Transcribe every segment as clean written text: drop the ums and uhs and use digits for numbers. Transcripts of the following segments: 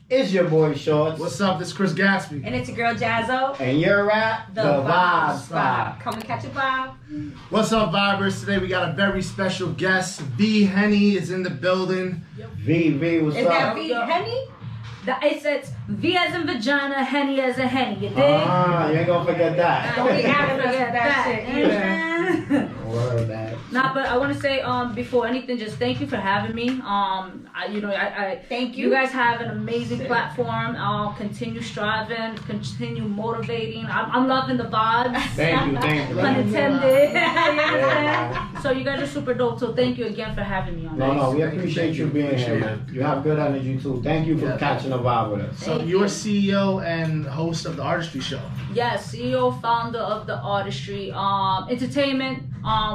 It's your boy Shorts. What's up? This is Chris Gatsby. And it's your girl Jazzo. And you're at the Vibe Spot. Come and catch a vibe. What's up, Vibers? Today we got a very special guest. V Henny is in the building. V, what's Is up? that V Henny? It's V as in vagina, Henny as in Henny. You dig? You ain't gonna forget that. Don't be having that shit either. Word that. Nah, but I want to say, before anything, just thank you for having me. I Thank you. You guys have an amazing platform. Continue striving, continue motivating. I'm loving the vibes. Thank you. Pun intended. Yeah. So you guys are super dope. So thank you again for having me on. No, we appreciate you being here, man. You have good energy too. Thank you for catching a vibe with us. So you're CEO and host of the Artistry Show. Yes, CEO, founder of the Artistry Entertainment,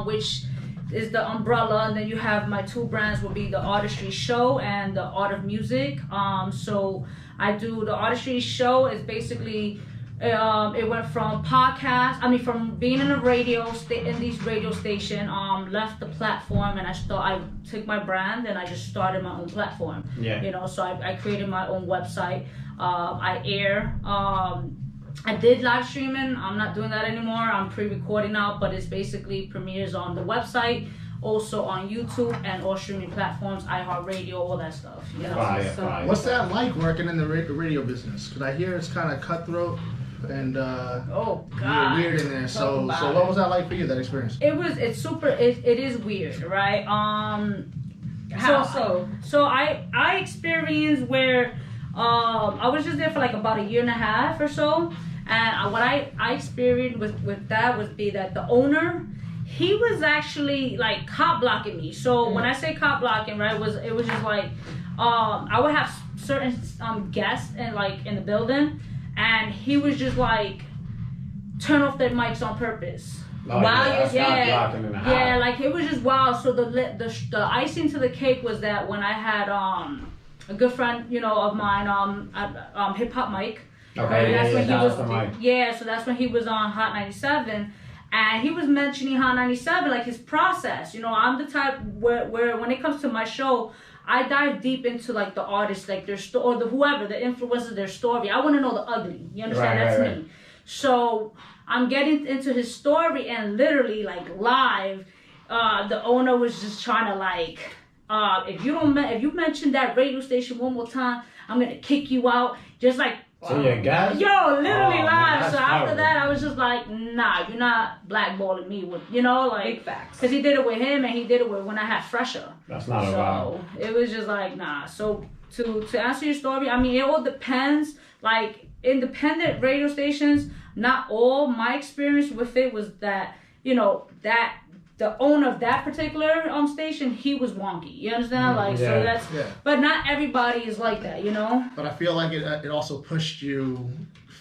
which is the umbrella, and then you have my two brands will be the Artistry Show and the Art of Music. So I do the Artistry Show is basically it went from from being in a in these radio station, left the platform, and I took my brand and I just started my own platform. Yeah. So I created my own website. I air. I did live streaming. I'm not doing that anymore. I'm pre-recording now, but it's basically premieres on the website, also on YouTube and all streaming platforms, iHeartRadio, all that stuff. You know. Fire. What's that like working in the radio business? Because I hear it's kind of cutthroat and oh God, weird in there. So what was that like for you? That experience? It's super. It is weird, right? How so? So I experienced where I was just there for like about a year and a half or so, and what I experienced with that was that the owner, he was actually like cop blocking me. So when I say cop blocking, right, it was just like I would have certain guests in the building, and he was just like turn off their mics on purpose. Like it was just wild. So the icing to the cake was that when I had a good friend, of mine, Hip Hop Mike. Okay, so that's when he was on Hot 97, and he was mentioning Hot 97, like his process. I'm the type where when it comes to my show, I dive deep into like the artist, like their story, or the influencer, their story. I want to know the ugly. You understand? That's me. So I'm getting into his story, and literally like live, the owner was just trying to like. If you mention that radio station one more time, I'm gonna kick you out. Just like so you got literally live. Man, so after that, I was just like, nah, you're not blackballing me with big facts. Because he did it with him, and he did it with when I had Fresher. That's not a vibe. So it was just like nah. So to answer your story, I mean it all depends. Like independent radio stations, not all. My experience with it was that that. The owner of that particular station, he was wonky. You understand? But not everybody is like that, But I feel like it also pushed you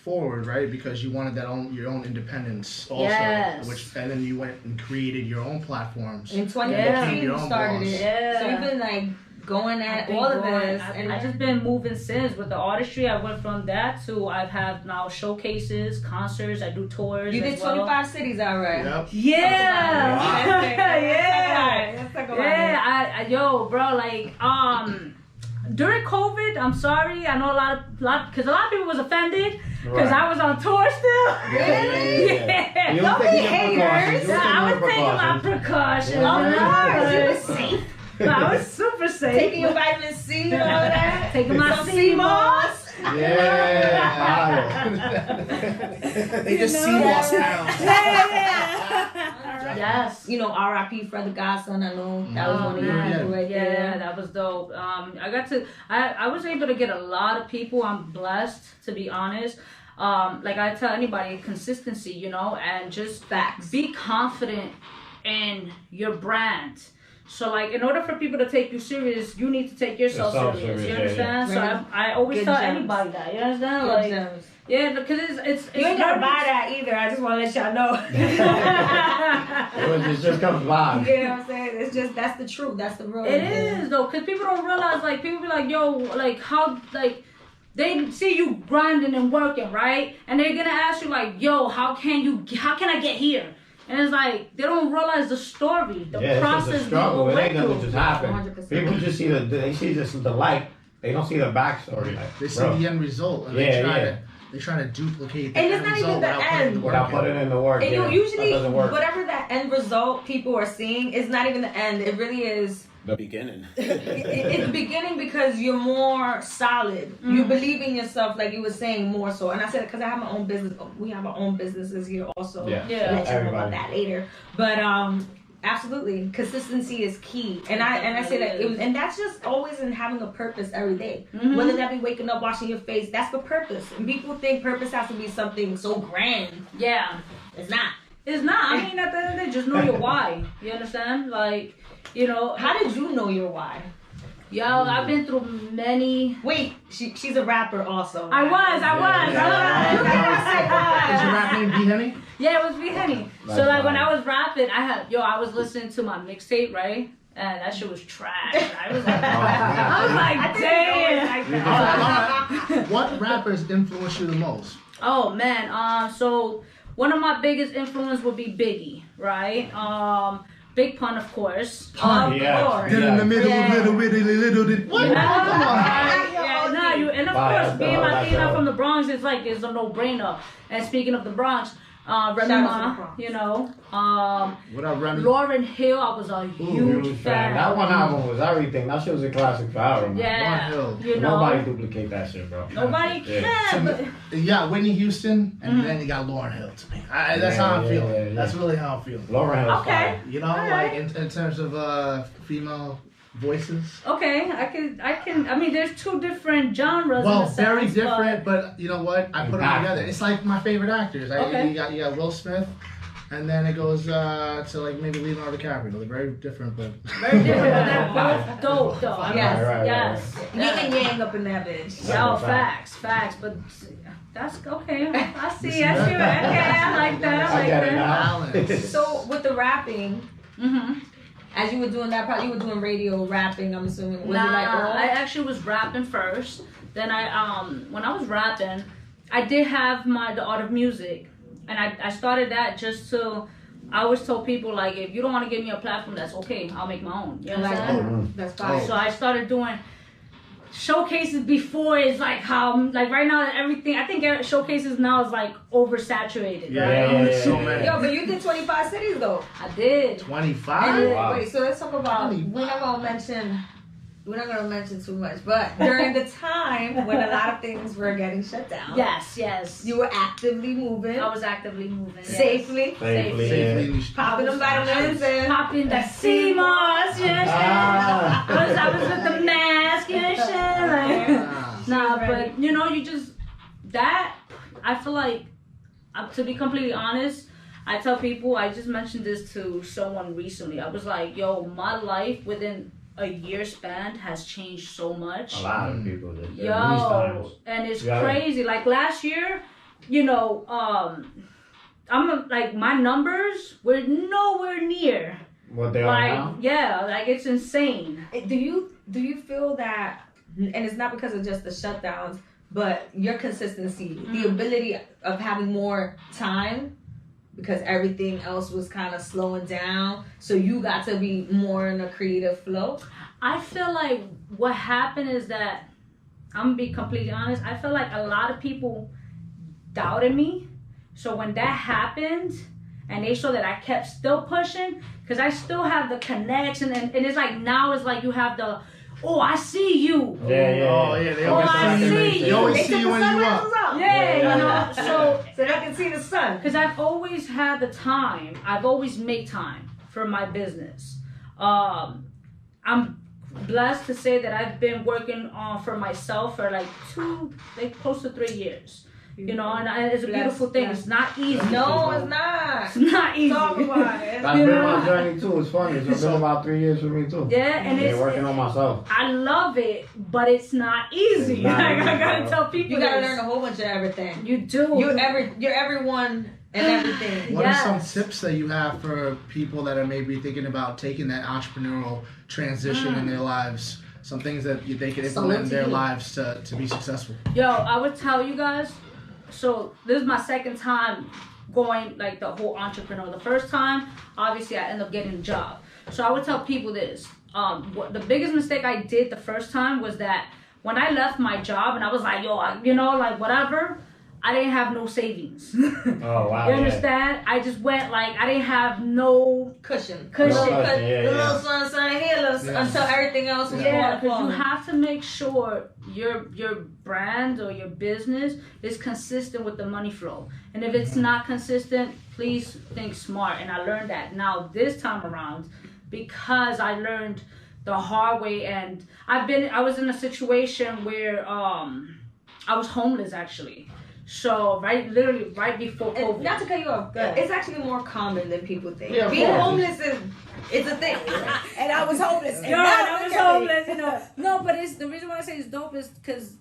forward, right? Because you wanted your own independence also. Yes. And then you went and created your own platforms. In 2015 you started it. Yeah. So you've been like going at all of this, and I just been moving since with the artistry. I went from that to I have now showcases, concerts. I do tours. You did 25 cities already. Yep. Let's talk about it. Yo, bro, like during COVID, I'm sorry. I know a lot because a lot of people was offended because I was on tour still. Really? Yeah. You don't take haters. I was taking my precautions. You were safe. But I was super safe. Taking your vitamin C and all that. Taking my sea moss. Yeah. They just see lost now. Yes. R.I.P. Brother Godson. I know that was one of your people right there. Yeah, that was dope. I was able to get a lot of people. I'm blessed, to be honest. Like I tell anybody, consistency, and just be confident in your brand. So like in order for people to take you serious, you need to take yourself serious. You understand? So I always tell anybody that. You understand? Yeah, because it's you ain't gotta buy that either. I just want to let y'all know. It just comes live. You know what I'm saying? It's just that's the truth. That's the real. It is though, because people don't realize. Like people be like, yo, like how like. They see you grinding and working, right? And they're gonna ask you like, yo, how can I get here? And it's like, they don't realize the story, the process. It's a struggle. It ain't gonna just happen. 100%. People just see the light, They don't see the backstory. Like, They see bro. the end result, and they try to duplicate the And it's end not result even the without putting end. the work Without in. putting in the work. And yeah, usually, that doesn't work. whatever that end result people are seeing is not even the end. It really is. The beginning. It's the beginning because you're more solid. You believe in yourself, like you were saying, more so. And I said because I have my own business. We have our own businesses here also. Yeah. I'll let you know about that later. But absolutely, consistency is key. And I say that, and that's just always in having a purpose every day. Whether that be waking up, washing your face, that's the purpose. And people think purpose has to be something so grand. Yeah. It's not. It's not. I mean, at the end of the day, just know your why. You understand? Like, you know. How did you know your why? Yo, I've been through many. Wait, she's a rapper also. I was. Is your rap name V Henny? Yeah, it was V Henny. So like when I was rapping, I was listening to my mixtape, right? And that shit was trash. I was like, damn. What rappers influence you the most? Oh man, so one of my biggest influence would be Biggie, right? Big Pun, of course. Yeah. Then in the middle, Yeah. little. What? Come on. And of course, being Latina from the Bronx is like it's a no-brainer. And speaking of the Bronx, Remy Ma, you know, What up, Remy? Lauryn Hill, I was a huge fan. That one album was everything. That shit was a classic for album. Yeah, Lauryn Hill. you know, Nobody duplicate that shit, bro. nobody can. But You got Whitney Houston, and then you got Lauryn Hill to me. That's how I'm feeling. yeah. That's really how I'm feeling. Lauryn Hill's Okay. fire. You know, like in terms of female voices. okay, I can. I mean, there's two different genres. Well, in a very sense, different, but you know what? I put them Impactful. together. It's like my favorite actors. Okay. You got Will Smith, and then it goes to like maybe Leonardo DiCaprio. They're very different, but Very different, but they're both dope, though. Yes, right. Yes. Yin and yang up in that bitch. No, Facts. facts, but that's okay. I see. Okay, I like that. I I like get it that. now. balance. So with the rapping, Mhm. as you were doing that, probably you were doing radio rapping. I'm assuming. Was it like all? I actually was rapping first. Then when I was rapping, I did have the art of music, and I started that just to. I always told people like, if you don't want to give me a platform, that's okay. I'll make my own. You understand? That's fine. So I started doing showcases before. It's like how like right now everything. I think showcases now is like oversaturated. Yeah, right? so many. Yo, but you did 25 cities though. I did. 25. Wow. Wait, so let's talk about. We're not gonna mention too much, but during the time when a lot of things were getting shut down, Yes. you were actively moving, I was actively moving. Yes. safely, Safely, Safely yeah. in these popping them vitamins and Popping the CMOS, you understand? I was with the mask and shit. Like, nah, but you know, I feel like, to be completely honest, I tell people, I just mentioned this to someone recently. I was like, yo, my life within a year span has changed so much. A lot of people did. Yo, and it's crazy. Like last year, you know, like my numbers were nowhere near. What they are Like, now? yeah, like it's insane. do you feel that, and it's not because of just the shutdowns, but your consistency, the ability of having more time, because everything else was kind of slowing down, so you got to be more in a creative flow? I feel like what happened is that, I'm gonna be completely honest, I feel like a lot of people doubted me. So when that happened, and they saw that I kept still pushing, because I still have the connection, and it's like now it's like you have the, oh, I see you. Yeah. Oh yeah, they Oh, always I see you. see They you. always They see took you the when you sunglasses up. off. Yeah, you know, so they can see the sun. because I've always had the time. I've always made time for my business. I'm blessed to say that I've been working for myself for like close to 3 years. You know, and it's a beautiful thing. It's not easy. No, it's not. It's not easy. Talk about it. That's been my journey too. It's funny. It's been about 3 years for me too. Yeah, and Been working on myself. I love it, but it's not easy. It's not Like, easy, I gotta bro. tell people You gotta this. learn a whole bunch of everything. You do. You're everyone and everything. What are some Yes. tips that you have for people that are maybe thinking about taking that entrepreneurial transition in their lives? Some things that they can implement in their lives to be successful. Yo, I would tell you guys. So this is my second time going like the whole entrepreneur. The first time, obviously, I ended up getting a job. So I would tell people this. What the biggest mistake I did the first time was that when I left my job and I was like, yo, like whatever, I didn't have no savings. Oh, wow. You understand? I just went like, I didn't have no cushion. Yeah, Little son here, until everything else was because you have to make sure your brand or your business is consistent with the money flow. And if it's not consistent, please think smart. And I learned that. Now this time around, because I learned the hard way, and I was in a situation where I was homeless actually. So literally right before COVID. And not to cut you off, it's actually more common than people think. Yeah, being homeless it's a thing. And I was homeless. I was homeless, No, but it's the reason why I say it's dope is because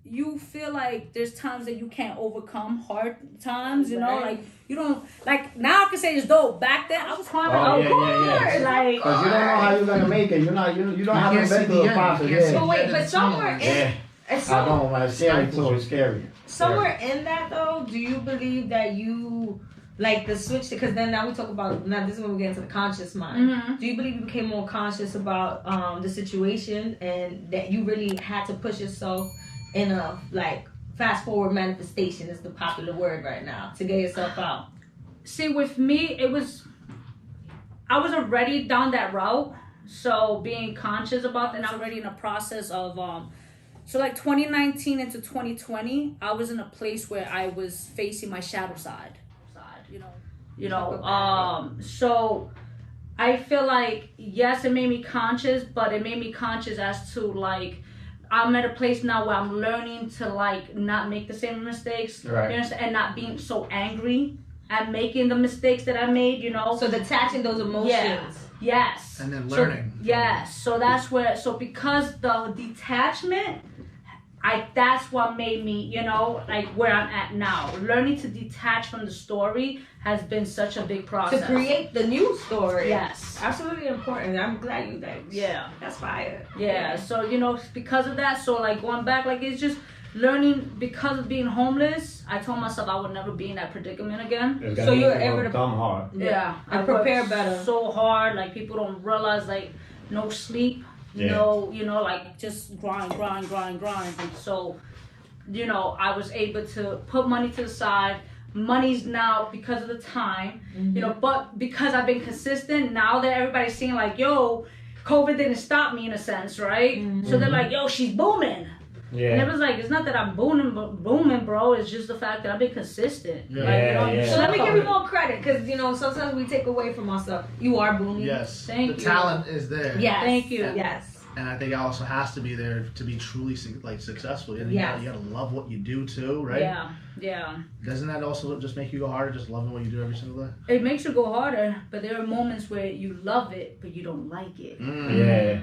you feel like there's times that you can't overcome hard times, like you don't, like now I can say it's dope. Back then I was crying. Like, because you don't know how you're gonna make it. You don't have to been through the process. But wait, but somewhere in I don't want to scary too. It's scary. Somewhere in that though, do you believe that you like the switch? Because then now we talk about this is when we get into the conscious mind. Mm-hmm. Do you believe you became more conscious about the situation and that you really had to push yourself in a fast forward manifestation is the popular word right now to get yourself out? See, with me, I was already down that route. So being conscious about that, and I'm already in a process of, so 2019 into 2020, I was in a place where I was facing my shadow side, so I feel like, yes, it made me conscious, but it made me conscious as to I'm at a place now where I'm learning to not make the same mistakes, right. And not being so angry at making the mistakes that I made, So detaching those emotions. Yes. And then learning. So that's where, because the detachment, that's what made me, where I'm at now. Learning to detach from the story has been such a big process. To create the new story. Yes. Absolutely important. I'm glad you Yeah. That's fire. Yeah. So, because of that, so going back, it's just learning, because of being homeless, I told myself I would never be in that predicament again. So you're able to come hard. Yeah. I prepare better. So hard. People don't realize no sleep. No, just grind. And so, I was able to put money to the side. Money's now, because of the time, but because I've been consistent, now that everybody's seeing yo, COVID didn't stop me in a sense, right? Mm-hmm. So they're like, yo, she's booming. Yeah. And it was it's not that I'm booming, bro. It's just the fact that I've been consistent. Yeah. So let me give you more credit, because sometimes we take away from ourselves. You are booming. Yes. Thank you. The talent is there. Yes. Thank you. Yes. And I think it also has to be there to be truly successful. And you gotta love what you do too, right? Yeah. Doesn't that also just make you go harder, just loving what you do every single day? It makes you go harder, but there are moments where you love it, but you don't like it. Yeah.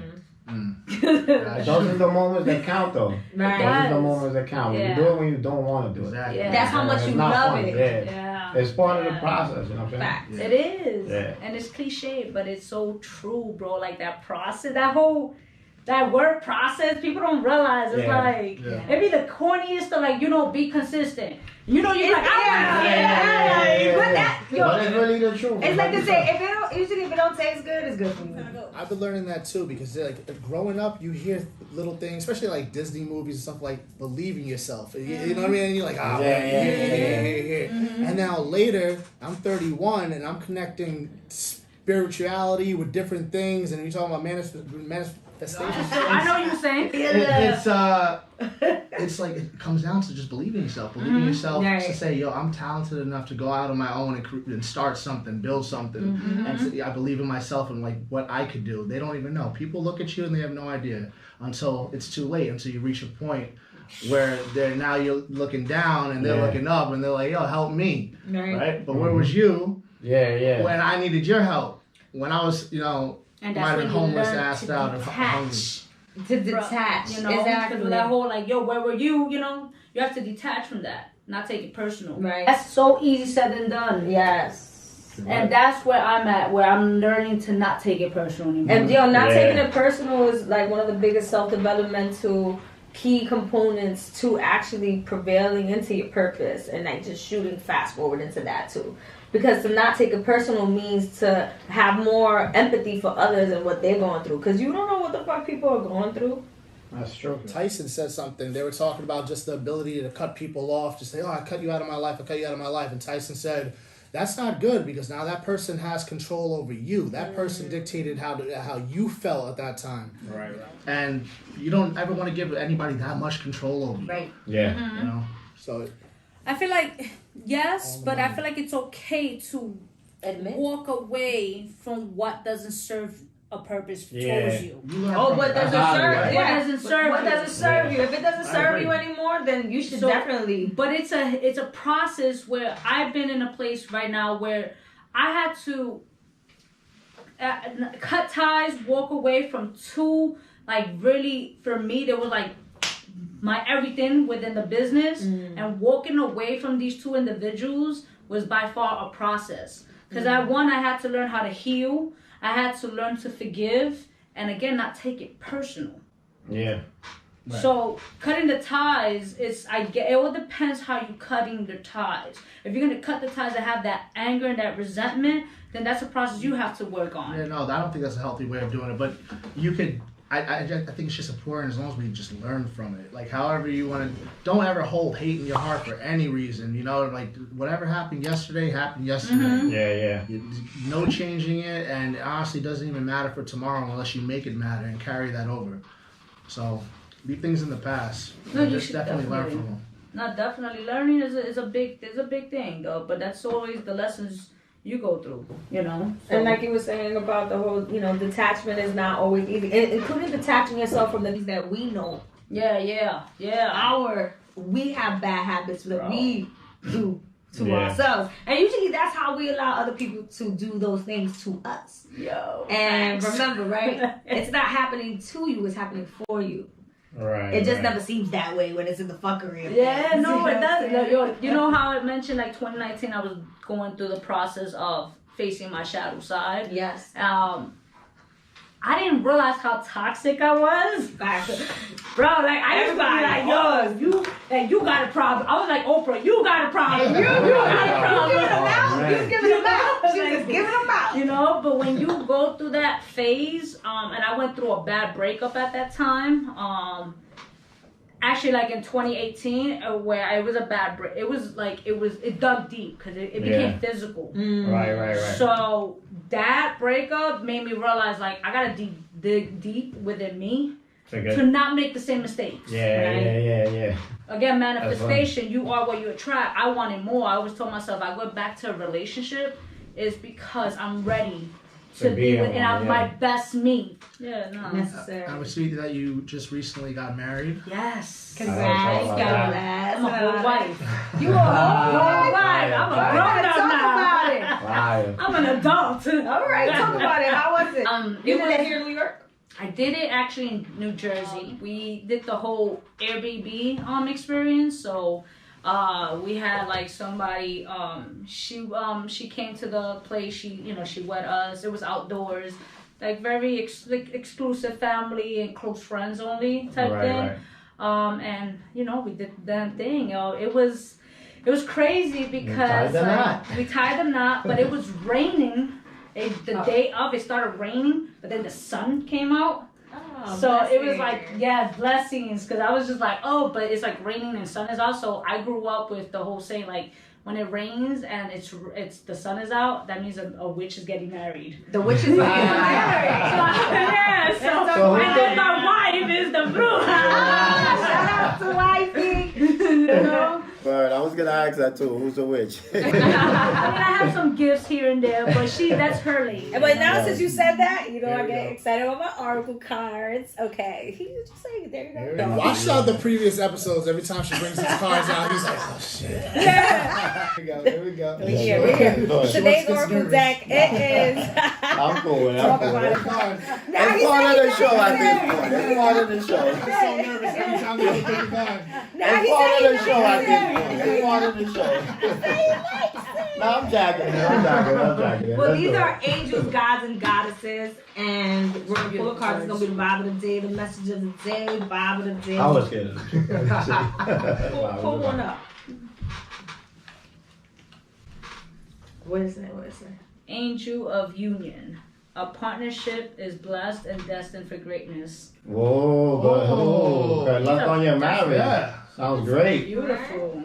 Those are the moments that count, though. Right. Those are the moments that count. When you do it when you don't want to do it. Exactly. Yeah. That's how much you love it. Yeah. It's part of the process, you know what I'm saying? Facts. Yeah. It is. Yeah. And it's cliche, but it's so true, bro. That process, that word process, people don't realize. It's it be the corniest to be consistent. You're But it's really the truth. It's like they say, if it don't taste good, it's good for you. I've been learning that too, because growing up, you hear little things, especially Disney movies and stuff, believe in yourself. You know what I mean? And you're like, here. Mm-hmm. And now later, I'm 31 and I'm connecting spirituality with different things, and you're talking about manifestation. I know what you're saying. It's it comes down to just believing yourself. Believing yourself to say, yo, I'm talented enough to go out on my own and start something, build something. Mm-hmm. And I believe in myself and what I could do. They don't even know. People look at you and they have no idea until it's too late, until you reach a point where you're looking down and they're looking up and they're like, yo, help me. Right? But where was you when I needed your help? When I was, and might have been homeless, assed out, or hungry. To detach, exactly. That whole yo, where were you? You have to detach from that, not take it personal. Right. That's so easy said and done. Yes. And that's where I'm at, where I'm learning to not take it personal anymore. And not taking it personal is one of the biggest self-developmental key components to actually prevailing into your purpose, and just shooting fast forward into that too. Because to not take it personal means to have more empathy for others and what they're going through. Because you don't know what the fuck people are going through. That's true. Tyson said something. They were talking about just the ability to cut people off. Just say, I cut you out of my life. I cut you out of my life. And Tyson said, that's not good because now that person has control over you. That person dictated how you felt at that time. Right. And you don't ever want to give anybody that much control over you. Right. Yeah. You know? So I feel like, yes, but I feel like it's okay to walk away from what doesn't serve a purpose towards you. What doesn't serve? What doesn't serve? What doesn't serve you? If it doesn't serve you anymore, then you should definitely. But it's a process where I've been in a place right now where I had to cut ties, walk away from two. Like really, for me, there was like my everything within the business, and walking away from these two individuals was by far a process. Because I had to learn how to heal. I had to learn to forgive, and again, not take it personal. Yeah. Right. So cutting the ties, it all depends how you cutting the ties. If you're gonna cut the ties that have that anger and that resentment, then that's a process you have to work on. Yeah, no, I don't think that's a healthy way of doing it. But you could. I think it's just important as long as we just learn from it. Like however you want to, don't ever hold hate in your heart for any reason. You know, like whatever happened yesterday happened yesterday. Yeah. No changing it, and it honestly doesn't even matter for tomorrow unless you make it matter and carry that over. So leave things in the past. No, you just should definitely learn from them. No, definitely learning is a big thing though. But that's always the lessons you go through, you know. So. And like you were saying about the whole, detachment is not always easy, including detaching yourself from the things that we know. Yeah. We have bad habits that we do to ourselves, and usually that's how we allow other people to do those things to us. And remember, right? It's not happening to you; it's happening for you. Right. It just never seems that way when it's in the fuckery. Yeah, no, it doesn't. You know how I mentioned like 2019, I was going through the process of facing my shadow side. Yes. I didn't realize how toxic I was. Bro, like I used to be like, yo, you got a problem. I was like, Oprah, you got a problem. You got a problem. You was giving them out. She was just giving them out. You know, but when you go through that phase, and I went through a bad breakup at that time. Actually, like in 2018, where it was a bad break. It dug deep because it became physical. Right. So that breakup made me realize, like, I gotta dig deep within me to not make the same mistakes. Yeah. Again, manifestation. You are what you attract. I wanted more. I always told myself, I go back to a relationship is because I'm ready to be with, and I'm my best me. Yeah, no. Necessary. I was sweet that you just recently got married. Yes. Congrats. I'm a whole wife. You a whole wife. I'm a grown up now. Talk about it. Wow. I'm an adult. All right, talk about it. How was it? You did it here in New York? I did it actually in New Jersey. We did the whole Airbnb experience. So we had like somebody. She came to the place. She wed us. It was outdoors, like very exclusive family and close friends only type thing. Right. And we did the damn thing. It was crazy because we tied the knot, but it was raining. The day of, it started raining, but then the sun came out. Oh, so blessings. It was like, blessings. Because I was just like, but it's like raining and sun is out. So I grew up with the whole saying, like, when it rains and it's the sun is out, that means a witch is getting married. The witch is getting married. So and then my wife is the broom. Shout out to wifey. But I was gonna ask that too. Who's the witch? I mean, I have some gifts here and there, but that's her lady. But now since you said that, I get excited about my oracle cards. Okay, he was just saying, there you go. And watch out the previous episodes. Every time she brings these cards out, he's like, oh shit. Yeah. Here we go. Today's oracle deck. It is. I'm cool. It's part of the show at this point. It's part of the show. I'm so nervous every time they pick a card. It's part of the show at this point. It's part of the show. No, I'm jacking. Well, these are angels, gods, and goddesses, and we're gonna pull a card. It's gonna be the vibe of the day, the message of the day, vibe of the day. I was kidding. Pull one up. What is it? Angel of Union. a partnership is blessed and destined for greatness. Whoa, good luck on your marriage. Yeah. Sounds great. Beautiful.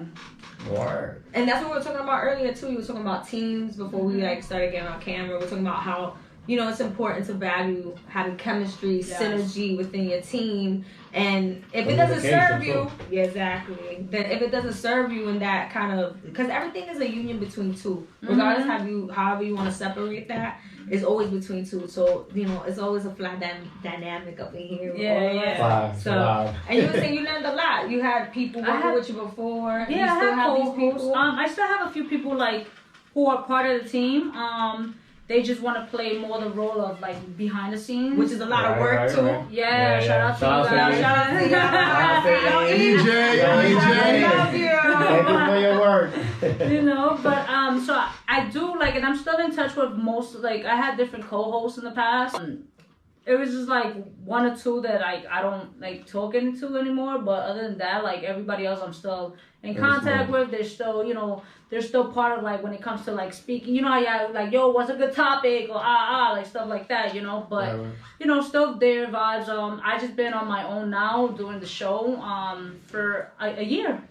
Word. And that's what we were talking about earlier too. You were talking about teams before we like started getting on camera. We're talking about how, you know, it's important to value having chemistry, synergy within your team. And if it doesn't serve you, exactly. Then if it doesn't serve you in that kind of, because everything is a union between two, regardless however you want to separate that, it's always between two. So you know, it's always a flat dynamic up in here. And you were saying you learned a lot. You had people working with you before. Yeah, you still have these people. I still have a few people like who are part of the team. They just want to play more the role of like behind the scenes, which is a lot of work too. Right. Yeah, shout out to you guys. Shout out to you. EJ. Thank you for your work. You know, but so I do like, and I'm still in touch with most. Like I had different co-hosts in the past. It was just like one or two that I don't like talking to anymore. But other than that, like everybody else, I'm still in contact with. They're still, you know, they're still part of like when it comes to like speaking. You know, like yo, what's a good topic or like stuff like that. You know, but you know, still their vibes. I just been on my own now doing the show for a year.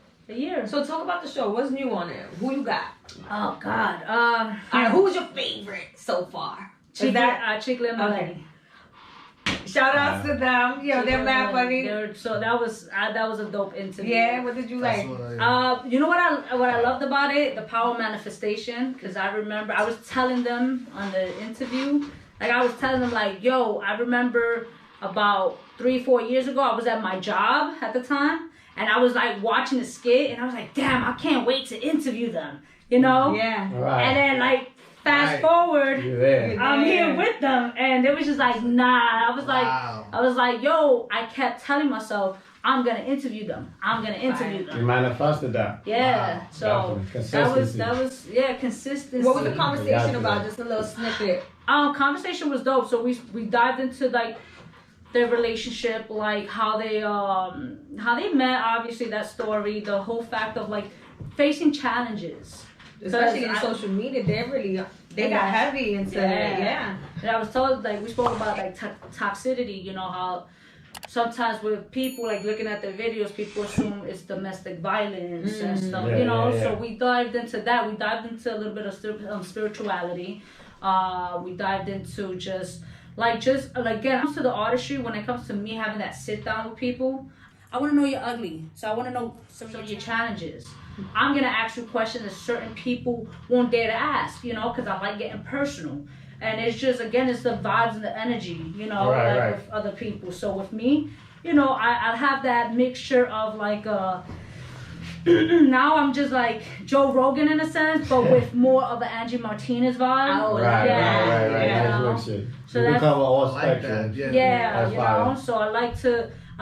So talk about the show. What's new on it? Who you got? Oh God. Who's your favorite so far? Chicle and Melanie. Shout outs to them. Yo, they're mad funny. So that was a dope interview. Yeah, what did you like? You know what I loved about it? The power manifestation. Because I remember I was telling them on the interview, like I was telling them like, yo, I remember about 3-4 years ago, I was at my job at the time, and I was like watching the skit, and I was like, damn, I can't wait to interview them. You know? Yeah. Right. And then like fast forward, I'm here with them, and it was just like, nah. I was like, yo, I kept telling myself, I'm gonna interview them. You manifested that. Yeah. Wow. So that was consistency. What was the conversation about? Just a little snippet. Conversation was dope. So we dived into like their relationship, like how they met. Obviously, that story, the whole fact of like facing challenges. Especially in social media, they got heavy into it. Yeah. And I was told, like, we spoke about like toxicity. You know how sometimes with people like looking at their videos, people assume it's domestic violence and stuff. So we dived into that. We dived into a little bit of spirituality. We dived into just again to the artistry. When it comes to me having that sit down with people, I want to know you're ugly, so I want to know some of your challenges. I'm gonna ask you questions that certain people won't dare to ask, you know, because I like getting personal. And it's just, again, it's the vibes and the energy, you know, with other people. So with me, you know, I have that mixture of like, now I'm just like Joe Rogan in a sense, but with more of an Angie Martinez vibe. Right. So that's cover all spectrum. You know, so I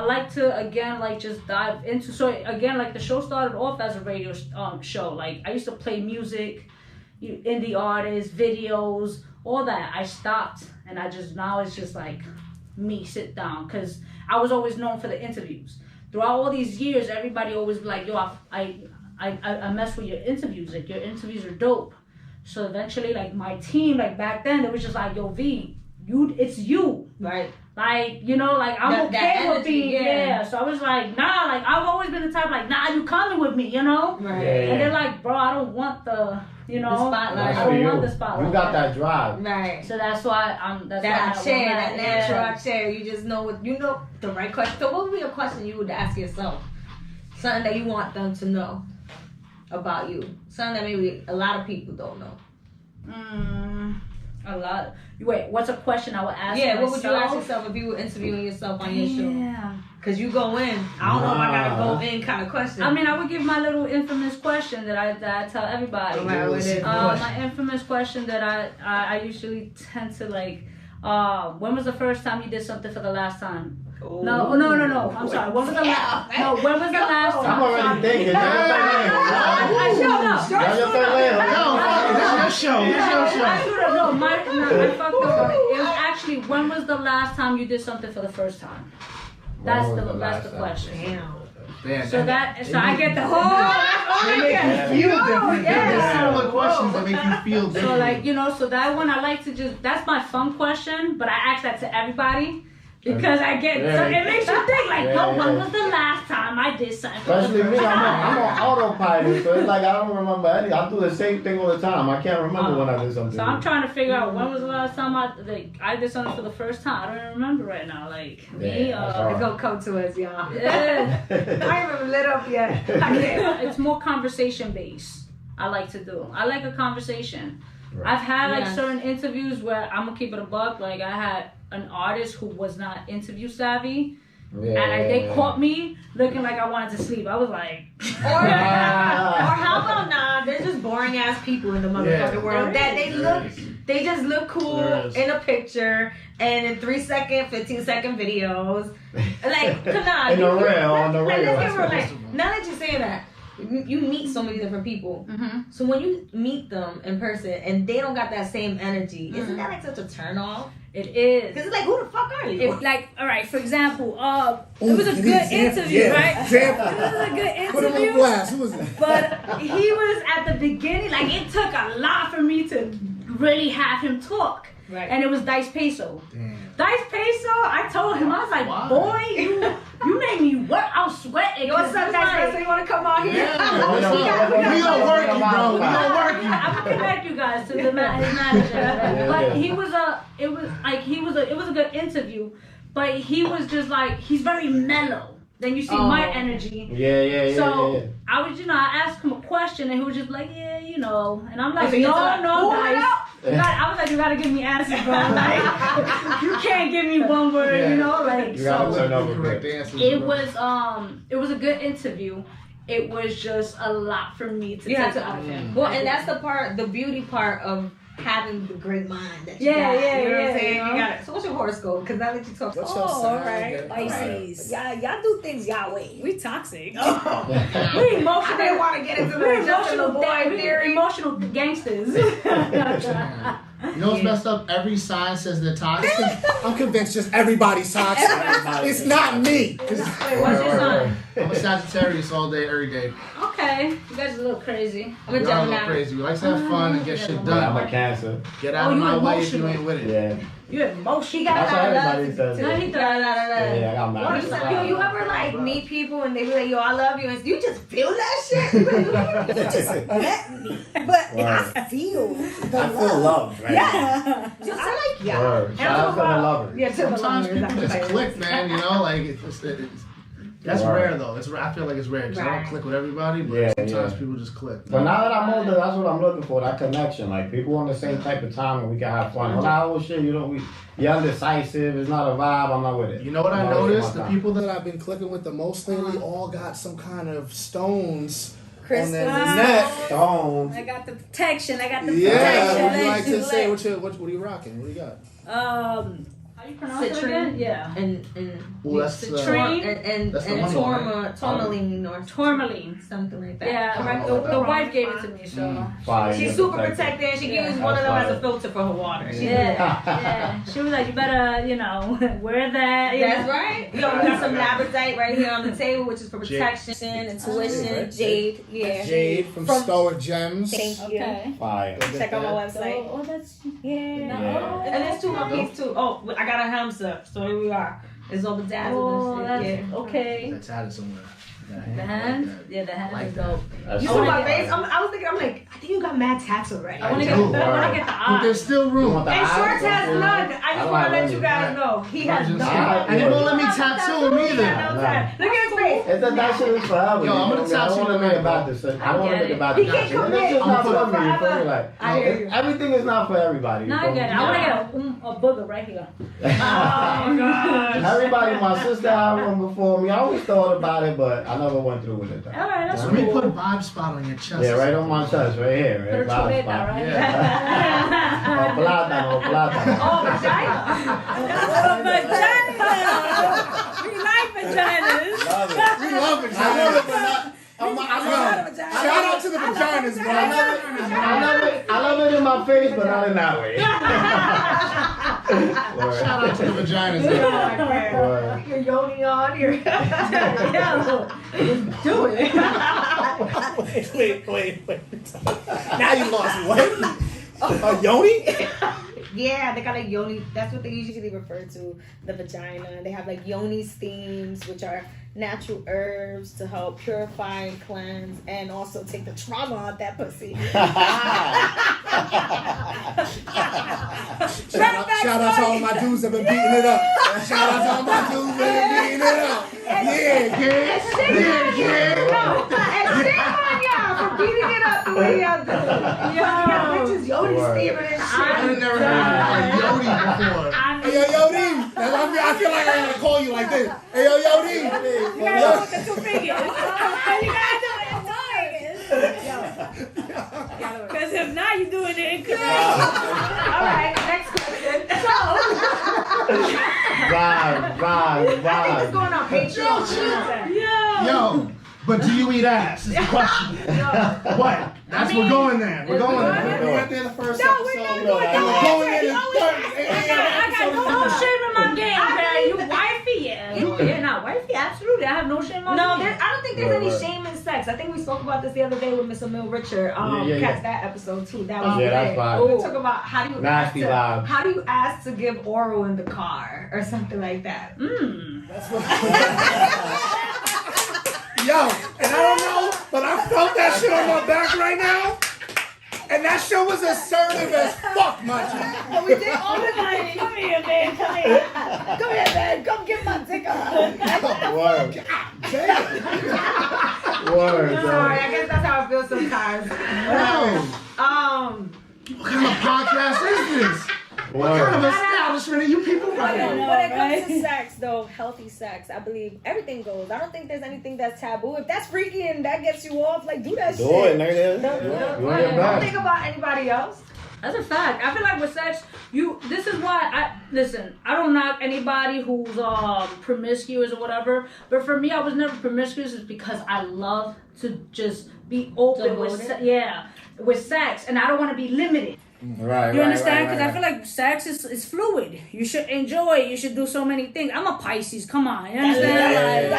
like to again like just dive into. So again, like the show started off as a radio show. Like I used to play music, indie artists, videos, all that. I stopped, and now it's just like me sit down, because I was always known for the interviews. Throughout all these years, everybody always be like, yo, I mess with your interviews. Like your interviews are dope. So eventually, like my team, like back then, it was just like, yo, V, it's you. Right. Like, you know, like I'm okay with being So I was like, nah, like I've always been the type like, nah, you coming with me, you know? Right. And they're like, bro, I don't want the, you know, the spotlight. I don't want the spotlight. You got that drive. Right. So that's why that natural chair. You just know the right question. So what would be a question you would ask yourself? Something that you want them to know about you. Something that maybe a lot of people don't know. A lot. Wait, what's a question I would ask myself? Yeah, what would you ask yourself if you were interviewing yourself on your show? Yeah. Because you go in, I don't know if I got to go in kind of question. I mean, I would give my little infamous question that I tell everybody. My infamous question that I usually tend to like, when was the first time you did something for the last time? Oh. No. I'm sorry. When was the last time? I'm already thinking. I showed up. This your show. I fucked up. It was actually, when was the last time you did something for the first time? That's the question. Damn. So I get the whole. They make you feel different. yeah. There's similar questions that make you feel different. So like, so that one I like to that's my fun question, but I ask that to everybody. Because I get, so it makes you think like, when was the last time I did something? Especially me, I'm on autopilot, so it's like I don't remember anything. I do the same thing all the time. I can't remember when I did something. So I'm trying to figure out when was the last time I did something for the first time. I don't even remember right now. Like me, it's gonna come to us, y'all. Yeah. I ain't even lit up yet. It's more conversation based. I like to do. I like a conversation. Right. I've had like certain interviews where I'm gonna keep it a buck. Like I had an artist who was not interview savvy, and they caught me looking like I wanted to sleep. I was like, or how about they're just boring ass people in the motherfucking world. That they just look cool in a picture and in 3-second, 15-second videos. Like, on the rail. Now that you're saying that, you meet so many different people. Mm-hmm. So when you meet them in person and they don't got that same energy, isn't that like such a turn off? It is. Because it's like, who the fuck are you? It's like, all right, for example, it was a good interview, right? Example. It was a good interview. Put him on blast. Who was that? But he was at the beginning, like it took a lot for me to really have him talk. Right. And it was Dice Peso. Damn. Dice Peso, I told him, I was like, boy, you made me work. I was sweating. What's up, Dice Peso? You want to come on here? Yeah, we gonna work you, bro. We gonna work you. I'm gonna connect you guys to his manager. But it was a good interview. But he was just like, he's very mellow. Then you see my energy. So I was, I asked him a question and he was just like, and I'm like, no, guys. I was like, you gotta give me answers, bro. Like, you can't give me one word, like. You gotta turn over correct answers. It was a good interview. It was just a lot for me to take out of him. Well, and that's the beauty part of having the great mind that you got. You know what I'm saying? You got it. So what's your horoscope? Because now that you talk, what's your sign? All right, Pisces. Y'all do things y'all way. We toxic. We emotional. I didn't want to get into the emotional boy theory. Emotional gangsters. You know what's messed up? Every sign says they're toxic. I'm convinced just everybody's toxic. It's not me. Wait, what's your sign? I'm a Sagittarius all day, every day. Okay, you guys are a little crazy. I'm a Gemini. Gemini. A little crazy. We like to have fun and get shit done. I'm a Cancer. Get out of my way if you ain't with it. Yeah. You're emotional. She got That's a what lot of everybody says. Yeah, I got mad. You ever like meet people and they be like, yo, I love you, and you just feel that shit? You just let me. But I feel love, right? Yeah. Just like, yeah. Shout out to the lovers. Yeah, to the Sometimes lovers. people just click, man. Like it's that's rare though. I feel like it's rare because I don't click with everybody, but sometimes people just click. But now that I'm older, that's what I'm looking for, that connection. Like people on the same type of time and we can have fun. Shit, you're undecisive, it's not a vibe, I'm not with it. You know what I noticed? The people that I've been clicking with the most lately all got some kind of stones Crystal. on their neck. Stones. I got the protection. What do you like to say? What are you rocking? What do you got? How you pronounce it again? Yeah. And that's citrine and tourmaline or tourmaline, something like that. Yeah, the wife gave it to me, so she's super protected. And she uses one of them as a filter for her water. Yeah. She was like, you better, wear that. That's right. We got some labradorite right here on the table, which is for protection, intuition, jade. Yeah. Jade from Stoic Gems. Thank you. Okay. Fire. Check out my website. Oh, that's And there's 2 more pieces too. Oh, I got a hamster, so here we are. It's all bedazzled and shit. Yeah. Okay. That's added somewhere. The hand? Yeah, the hand is dope. You saw my face? I was thinking, I think you got mad tats already. I want to get the eyes. But there's still room. And Shorts has none. I just want to let you guys know. He has none. And you won't let me tattoo him either. Look at his face. It's that shit is forever. Yo, I'm gonna tattoo him about this. I don't want to think about He this. can't commit. It's not for me. You feel me? Like, I hear you. everything is not for everybody. No, I get it. I want to get a booger right here. Oh, God. Everybody, my sister had one before me. I always thought about it, but I never went through with it. All right, that's Let me put a vibe spot on your chest. Yeah, right on my chest, right here. Right, vibe spot. Right? Yeah. Plátano. Oh, vagina. Vagina. We like vaginas. Love it. We love it. I love it, but not. Shout out to the vaginas, bro. I love it in my face, but not in that way. Shout out to the vaginas. Your yoni on here. Do it. Wait. Now you lost what? A yoni? Yeah, they got a yoni. That's what they usually refer to the vagina. They have like yoni steams, which are natural herbs to help purify and cleanse, and also take the trauma out that pussy. Shout out to all my dudes that been beating it up. Shout out to all my dudes that been beating it up. Yeah, kid. And shame on y'all for beating it up the way y'all do. Yo, bitches yoni steaming and shit. I've never heard of yoni before. Hey, yo, Yodi. I feel like I gotta call you like this. Hey, yo, Yodi. You gotta do it with the 2 fingers. You gotta do it with 2 fingers. Because if not, you're doing it incorrect. All right, next question. So, Right. I think it's going on Patreon. Yo, but do you eat ass? Is the question. What? We're going there. We're going there. We went there the first No, episode. we're not We're going there. going in the third. I got no shame in my game, man. You wifey, yeah, not wifey, absolutely. I have no shame in my No, game. I don't think there's any shame in sex. I think we spoke about this the other day with Miss Emil Richard. Catch that episode too. That was that's fine. We talk about how do you Nasty vibes. how do you ask to give oral in the car or something like that. That's what. Yo, and I don't know, but I felt that shit on my back right now. And that shit was assertive as fuck, my G. And we did all the time. Come here, man. Come here. Come here, man. Come get my dick up. Word. Damn. Word. Sorry, I guess that's how I feel sometimes. What kind of podcast is this? What kind of establishment are you people running? When it comes to sex, though, healthy sex, I believe everything goes. I don't think there's anything that's taboo. If that's freaky and that gets you off, like, do that shit. Do it, nigga. Don't think about anybody else. That's a fact. I feel like with sex, this is why I don't knock anybody who's promiscuous or whatever, but for me, I was never promiscuous is because I love to just be open with sex, and I don't want to be limited. Right. You understand? Because I feel like sex is fluid. You should enjoy it. You should do so many things. I'm a Pisces. Come on. You understand?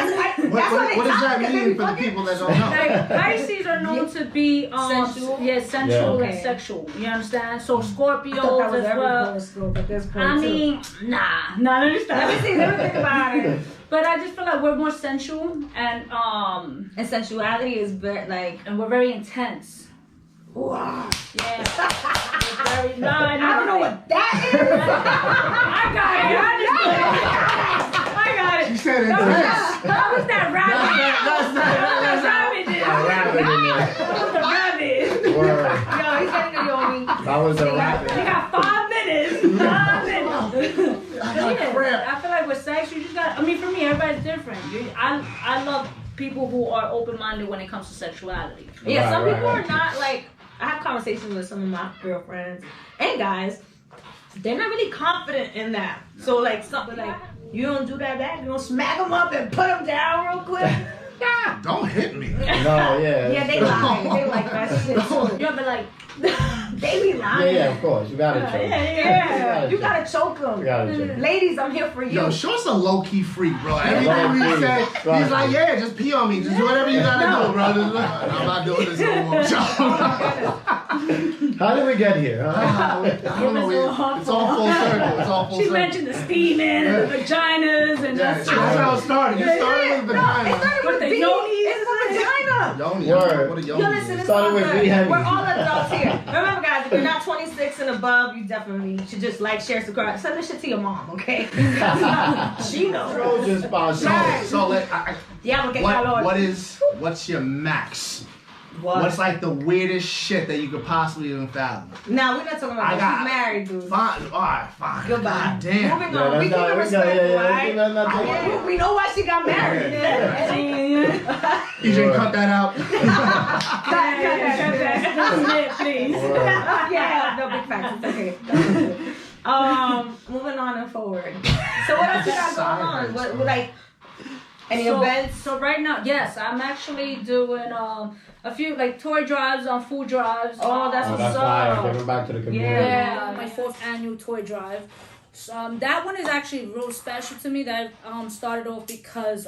What does that mean for the people that don't know? Like, Pisces are known to be sensual? sensual and sexual. You understand? So Scorpios as well. I mean, nah, let me stop. Let me think about it. But I just feel like we're more sensual and sensuality is very and we're very intense. Wow. Yeah. I don't know what that is. I got it. She said intense. That was that rabbit. Word. Yo, he's getting a yoni. That was a rabbit. You got 5 minutes. 5 minutes. I feel like with sex, you just got. I mean, for me, everybody's different. I love people who are open-minded when it comes to sexuality. Yeah, some people are not like. I have conversations with some of my girlfriends and guys. They're not really confident in that. So like something like you don't do that back. You don't smack them up and put them down real quick. Don't hit me. No, yeah. Yeah, they lie. They like that shit. Yeah, but like. They be lying. Yeah, of course. You gotta choke. Yeah. You gotta choke them. You gotta choke. Ladies, I'm here for you. Yo, Short's a low-key freak, bro. Everything we say, he's like, yeah, just pee on me. Just do whatever you gotta do, bro. I'm not doing this no more. How did we get here? I don't know. It's all full circle. She mentioned the steaming and the vaginas and that's how it started. You started with vagina. It started with the yoni. It's the vagina. Yoni. Word. What a Yo, yoni. listen, it's Started all with good. V Henny. We're all adults here. Remember, guys, if you're not 26 and above, you definitely should just like, share, subscribe. Send this shit to your mom, okay? She knows. Trojan sponsor. So let What? what's your max? What's like the weirdest shit that you could possibly even fathom? Nah, we're not talking about that. She's married, dude. Fine. All right, fine. Goodbye. God damn. Moving on. We keep it respectful, right? We know why she got married. You should cut that out. Cut that. Please. Yeah, no big facts. It's okay. Moving on and forward. So what else you got going on? What like any events? So right now, yes, I'm actually doing a few like toy drives on food drives. Oh, that's what's fire. up. Giving back to the community. Yeah, my 4th annual toy drive. So, that one is actually real special to me. That started off because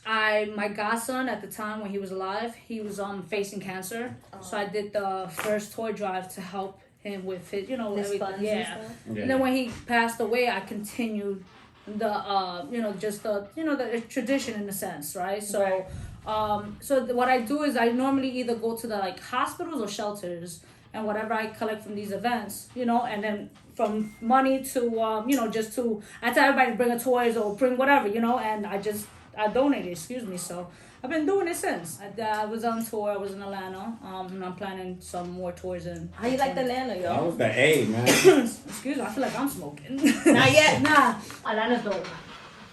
my godson at the time when he was alive, he was facing cancer. So I did the first toy drive to help him with his, you know, His everything. funds Yeah. and And then when he passed away, I continued the just the the tradition in a sense, right? So what I do is I normally either go to the like hospitals or shelters, and whatever I collect from these events, and then from money to just to I tell everybody to bring a toys or bring whatever, and I donate it, excuse me. So I've been doing it since. I was on tour. I was in Atlanta. And I'm planning some more tours in. How you like the Atlanta, yo? That was the A, man. Excuse me. I feel like I'm smoking. Not yet. Nah. Atlanta's dope.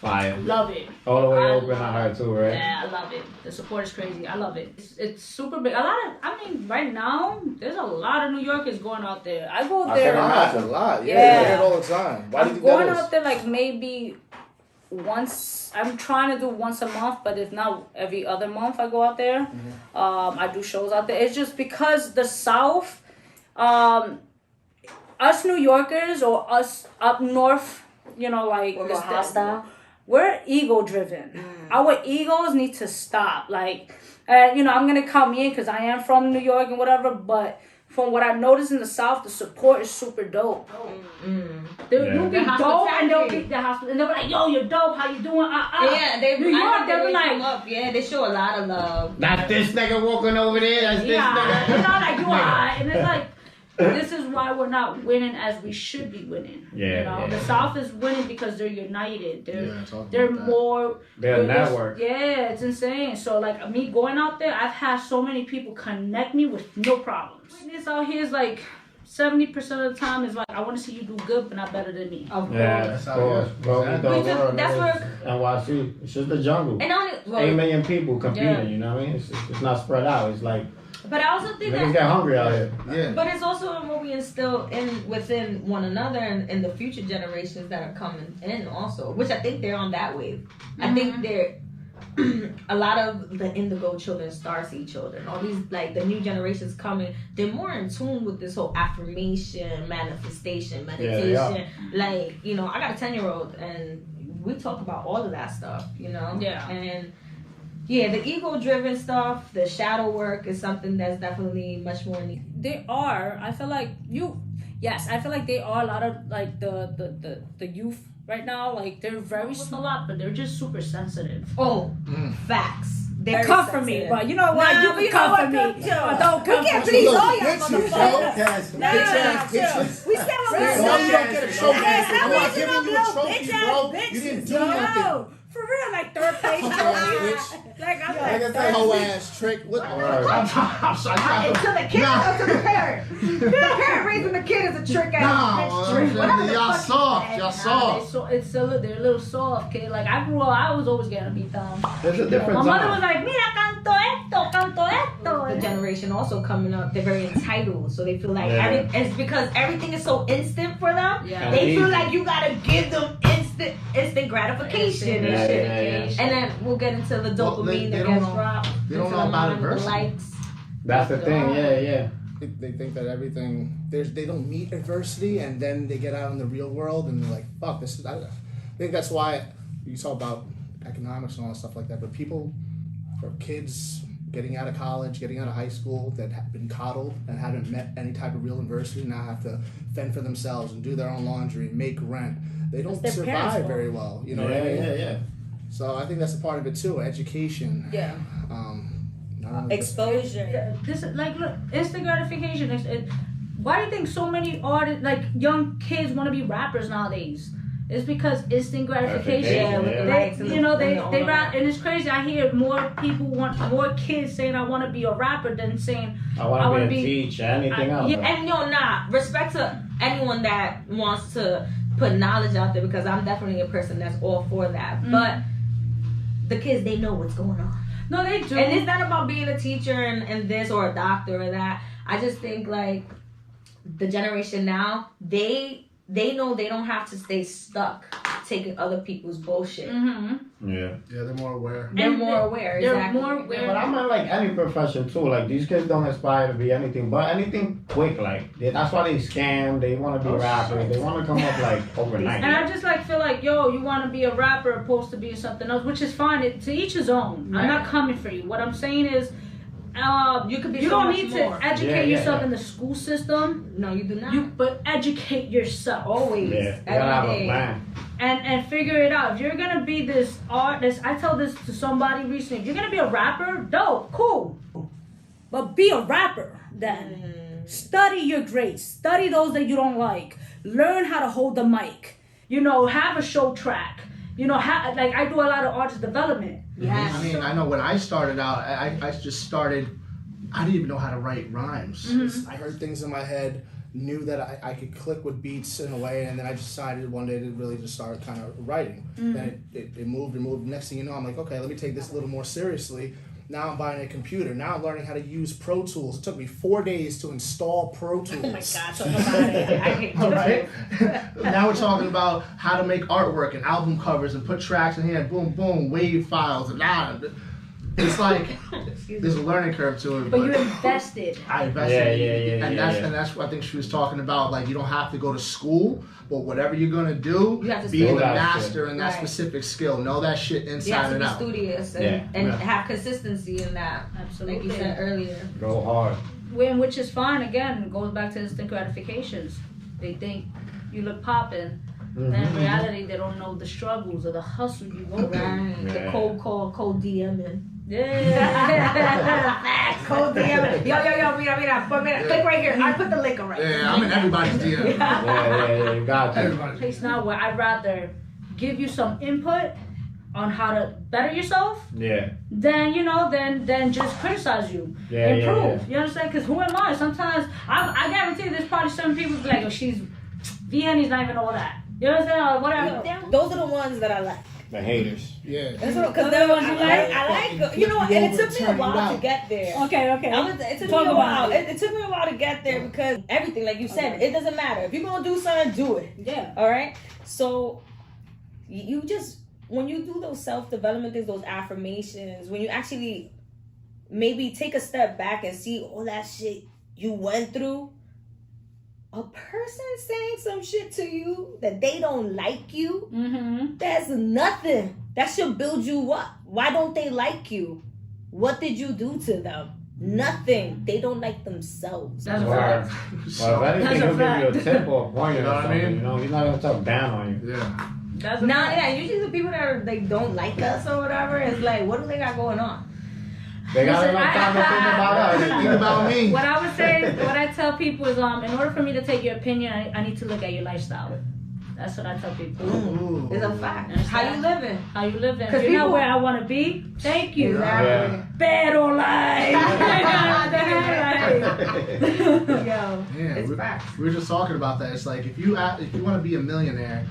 Fire. Love it. All the way open, I heard too, right? Yeah, I love it. The support is crazy. I love it. It's super big. Right now, there's a lot of New Yorkers going out there. I go there. A lot. Yeah. Yeah. I hear it all the time. Why do you I'm think that going is? out there like maybe once. I'm trying to do once a month, but if not every other month, I go out there. Mm-hmm. I do shows out there. It's just because the South, us New Yorkers or us up north, like We're more hostile. We're ego driven. Our egos need to stop. Like, I'm gonna count me in because I am from New York and whatever, but. From what I've noticed in the South, the support is super dope. You'll be dope, and they'll be the hospital, and they'll be like, "Yo, you're dope. How you doing?" Yeah, New York, they'll be like, yeah, they show a lot of love. That's this nigga walking over there. That's this nigga. It's not like you are, and it's like. This is why we're not winning as we should be winning. Yeah. The South is winning because they're united. They're They're a network. Yeah, it's insane. So like me going out there, I've had so many people connect me with no problems. This out here is like 70% of the time is like I want to see you do good, but not better than me. Of course. Yeah, of course. Bro, That's where NYC. It's just the jungle. And 8 million people competing. You know what I mean? It's not spread out. It's like. But I also think niggas get hungry out here. Yeah. But it's also what we instill within one another and the future generations that are coming in also, which I think they're on that wave. I think they're a lot of the indigo children, starseed children, all these like the new generations coming, they're more in tune with this whole affirmation, manifestation, meditation. Like, I got a 10-year-old and we talk about all of that stuff, Yeah. And yeah, the ego-driven stuff, the shadow work is something that's definitely much more needed. They are. I feel like I feel like they are a lot of like the youth right now. Like they're very smart, but they're just super sensitive. Oh, facts. They come for me, but you know what? You can come for me. Don't come for me. Please, all y'all Bitches, motherfuckers. bitches. We said what we You don't get a trophy. I'm not giving you a trophy, bro. You didn't do nothing. For real, like third place. Like I'm like That whole ass trick. What? I'm sorry. To the kid or to the parent? The parent raising the kid is a trick ass trick. Y'all soft. Y'all soft. They're a little soft, kid. Like I was always getting beat down. There's a different My mother was time. like, "Mira, canto esto." The generation also coming up, they're very entitled, so they feel like it's because everything is so instant for them. Yeah. They feel like you gotta give them instant gratification and shit. Yeah. And then we'll get into the dopamine they that don't gets know- dropped. they don't into know the about mind with the adversity. likes. That's the thing. Yeah. They think that everything they don't meet adversity, and then they get out in the real world and they're like, "Fuck this." I think that's why you talk about economics and all that stuff like that. But people or kids getting out of college, getting out of high school that have been coddled and haven't met any type of real adversity now have to fend for themselves and do their own laundry, make rent. They don't That's their parents' survive fault. very well. You know what I mean? Yeah. So I think that's a part of it too. Education. Yeah. Not only just- Exposure. Yeah, this is like look, instant gratification. Why do you think so many artists, like young kids, want to be rappers nowadays? It's because instant gratification. Yeah, with the likes and They rap, and it's crazy. I hear more kids saying I want to be a rapper than saying I want to be a teacher, anything else. yeah, And respect to anyone that wants to put knowledge out there, because I'm definitely a person that's all for that. But the kids, they know what's going on. No, they do. And it's not about being a teacher and this or a doctor or that. I just think like the generation now, they know they don't have to stay stuck to taking other people's bullshit. Yeah, they're more aware. They're more aware. They're exactly. more aware. Yeah, but I'm in like any profession too. Like these kids don't aspire to be anything but anything quick. Like that's why they scam. They want to be rappers. They want to come up like overnight. And I just like feel like, yo, you want to be a rapper opposed to being something else, which is fine. To each his own. Right. I'm not coming for you. What I'm saying is, you could be. You so don't much need more. to educate yourself in the school system. No, you do not. But educate yourself. Always. Yeah, you gotta have a plan. And figure it out. If you're gonna be this artist, I told this to somebody recently. If you're gonna be a rapper, dope, cool. But be a rapper then. Study your grades. Study those that you don't like. Learn how to hold the mic. You know, have a show track. You know, like I do a lot of artist development. Yes. I mean, I know when I started out, I just started. I didn't even know how to write rhymes. I heard things in my head, knew that I could click with beats in a way, and then I decided one day to really just start kind of writing. Then it moved and moved. Next thing you know, I'm like, okay, let me take this a little more seriously. Now I'm buying a computer. Now I'm learning how to use Pro Tools. It took me 4 days to install Pro Tools. Oh my God, talk about it. I hate All right. Now we're talking about how to make artwork and album covers and put tracks in here. Boom, boom, wave files and it's like there's a learning curve to it. But you invested. I invested. Yeah. And that's what I think she was talking about. Like you don't have to go to school, but whatever you're gonna do, You have to be study the that master in that Right. specific skill. Know that shit You have inside to and be out. studious Yeah. and Yeah. have consistency in that. Absolutely. Like you said earlier. Go hard. Which is fine. Again, it goes back to instant gratifications. They think you look popping. And in reality, they don't know the struggles or the hustle you go through. Right. The Yeah. cold call, cold DMing. Yeah. Cold DMing. Yo, mira, click right here. I put the link right here. Yeah, I'm in everybody's DM. Yeah, you got to. Everybody's Place now where I'd rather give you some input on how to better yourself Yeah. than just criticize you. Yeah, Improve. You understand? Because who am I? Sometimes I guarantee there's probably some people be like, oh, she's V Henny's not even all that. You understand? Or whatever. Those are the ones that I like. The haters. Yeah. Because they're ones you like. I like, you know, and it took me a while to get there. Okay. It took me a while. It took me a while to get there because everything, like you said, it doesn't matter. If you're gonna do something, do it. Yeah. All right. So you just when you do those self-development things, those affirmations, when you actually maybe take a step back and see all that shit you went through. A person saying some shit to you that they don't like you, that's nothing. That should build you up. Why don't they like you? What did you do to them? Nothing. They don't like themselves. That's Well, if anything, he'll give you a tip or a point You know or what I something. mean? You know, he's not gonna talk down on you. Yeah. That's Usually the people that are like don't like us or whatever is like, what do they got going on? They got Listen, enough time to think about us. Think about me. What I would say, what I tell people is, in order for me to take your opinion, I need to look at your lifestyle. That's what I tell people. Ooh. It's a fact. Understand? How you living? How you living? Because If you're not people- where I want to be, thank you. Exactly. Better life. Yo, Yeah, it's we facts. were just talking about that. It's like if you want to be a millionaire,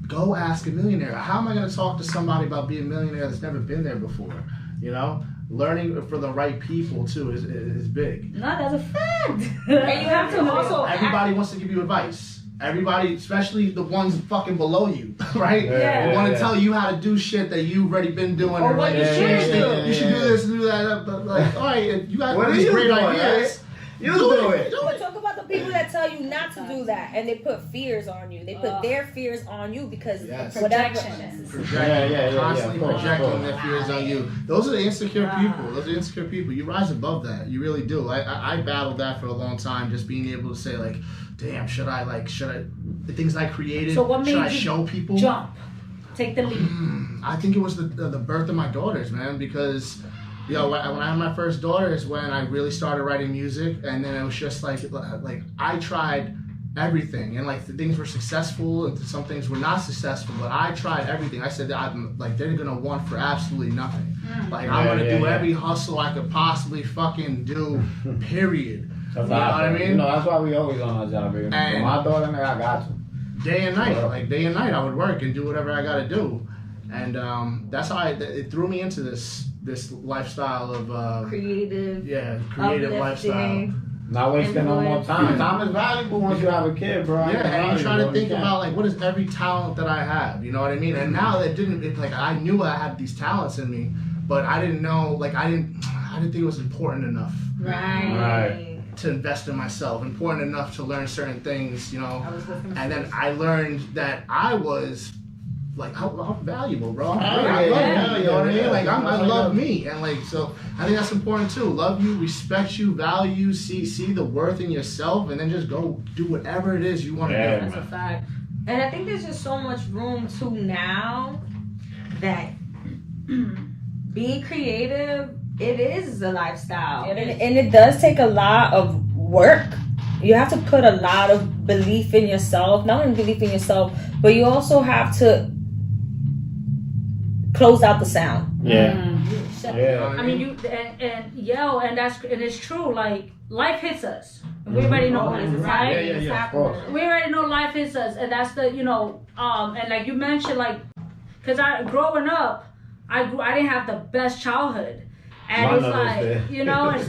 go ask a millionaire. How am I going to talk to somebody about being a millionaire that's never been there before? You know, learning for the right people too is big. No, that's a fact. And you have to also Everybody wants to give you advice. Everybody, especially the ones fucking below you, right? Yeah. Want to tell you how to do shit that you've already been doing. Or what you should do. You should do this and do that. But like, all right, if you got What are these you great doing, ideas. You do it. But talk about the people that tell you not to do that and they put fears on you. They put their fears on you because Yes. whatever. Constantly of course. projecting their fears on you. Those are the insecure people. Those are the insecure people. You rise above that. You really do. I battled that for a long time, just being able to say like, damn, should I the things I created, So what made should I you show people? Jump. Take the lead. I think it was the birth of my daughters, man, because when I had my first daughter is when I really started writing music, and then it was just like I tried everything, and like the things were successful and some things were not successful, but I tried everything. I said that I'm like they're gonna want for absolutely nothing. Like I'm gonna do every hustle I could possibly fucking do, period. You know what I mean? You know, that's why we always on our job, baby. And- My daughter and I got you. Day and night, I would work and do whatever I gotta do, and that's how it threw me into this lifestyle of creative creative lifestyle. uplifting. Not wasting no more time. Time is valuable once you have a kid, bro. Yeah, and you try to think about like, what is every talent that I have? You know what I mean? And now that I knew I had these talents in me, but I didn't know, like I didn't think it was important enough. Right. To invest in myself, important enough to learn certain things, you know. And then I learned that I was like, I'm valuable, bro. I love me, you know what I mean? Like I love me, and like so I think that's important too. Love you, respect you, value, see the worth in yourself, and then just go do whatever it is you want to do. That's a fact. And I think there's just so much room too now that being creative, it is a lifestyle. And it does take a lot of work. You have to put a lot of belief in yourself. Not only belief in yourself, but you also have to close out the sound. I mean, you and yell, and it's true. Like life hits us. We already know this, right? Yeah, of course. We already know life hits us, and that's the and like you mentioned, like, cause growing up, I didn't have the best childhood. And it's like,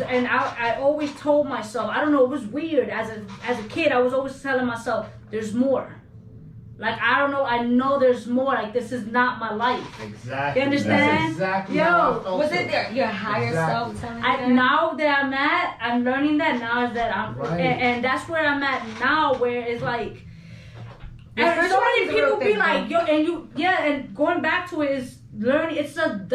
and I always told myself, I don't know, it was weird. As a kid, I was always telling myself, there's more. Like, I don't know, I know there's more. Like, this is not my life. Exactly. You understand? That's exactly how I felt. Was it your higher self telling you that? Now that I'm learning that now is that I'm, and that's where I'm at now, where it's like, and so many people be like, and going back to it is, learning, it's a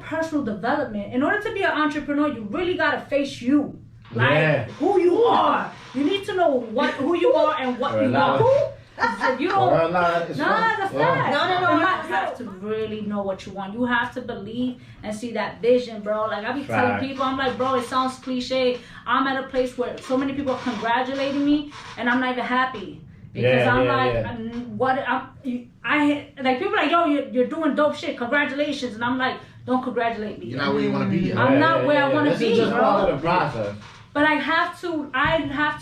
personal development. In order to be an entrepreneur, you really gotta face you, like who you are. You need to know who you are and what you want. You don't. It's a fact. No. You have to really know what you want. You have to believe and see that vision, bro. Like I be telling people, I'm like, bro, it sounds cliche. I'm at a place where so many people are congratulating me, and I'm not even happy. Because people are like, yo, you're doing dope shit. Congratulations. And I'm like, don't congratulate me. You're not where you want to be yet. I'm not where I want to be, This is just bro. part of the process. But I have to